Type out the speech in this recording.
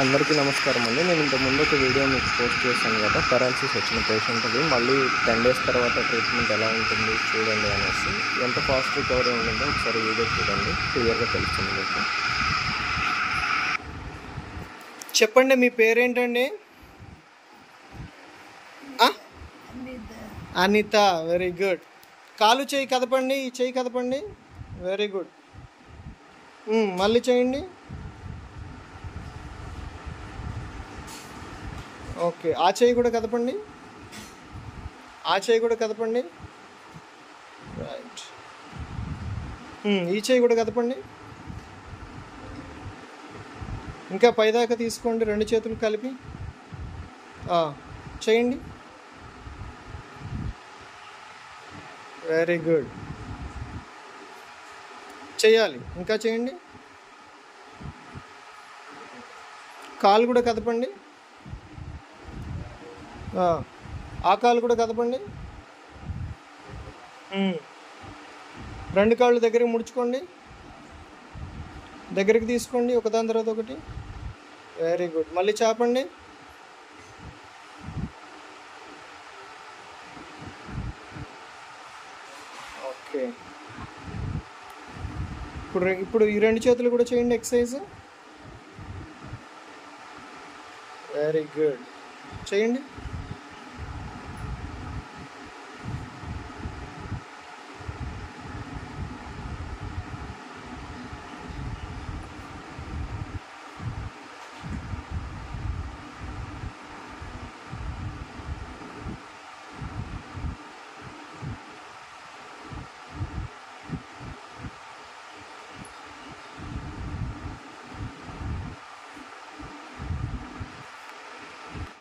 అందరికీ నమస్కారం అండి. నేను ఇంతకుముందు ఒక వీడియో మీకు పోస్ట్ చేశాను కదా, పెరాలసిస్ వచ్చిన పేషెంట్ది మళ్ళీ 10 days తర్వాత ట్రీట్మెంట్ ఎలా ఉంటుంది చూడండి అనేసి. ఎంత ఫాస్ట్ రికవరీ ఉంటుందో ఒకసారి వీడియో చూడండి, క్లియర్గా తెలుస్తుంది మీకు. చెప్పండి, మీ పేరేంటండి? అనిత. Very good. కాలు చేయి కదపండి, ఈ చేయి కదపండి. Very good. మళ్ళీ చేయండి. ఓకే, ఆ చేయి కూడా కదపండి, ఆ చేయి కూడా కదపండి. రైట్. ఈ చేయి కూడా కదపండి. ఇంకా పైదాకా తీసుకోండి, రెండు చేతులు కలిపి చేయండి. Very good. చేయాలి, ఇంకా చేయండి. కాలు కూడా కదపండి, ఆ కాలు కూడా కదపండి. రెండు కాళ్ళు దగ్గరికి ముడుచుకోండి, దగ్గరికి తీసుకోండి, ఒకదాని తర్వాత ఒకటి. Very good. మళ్ళీ చాపండి. ఓకే, ఇప్పుడు ఈ రెండు చేతులు కూడా చేయండి ఎక్సర్సైజ్. Very good. చేయండి.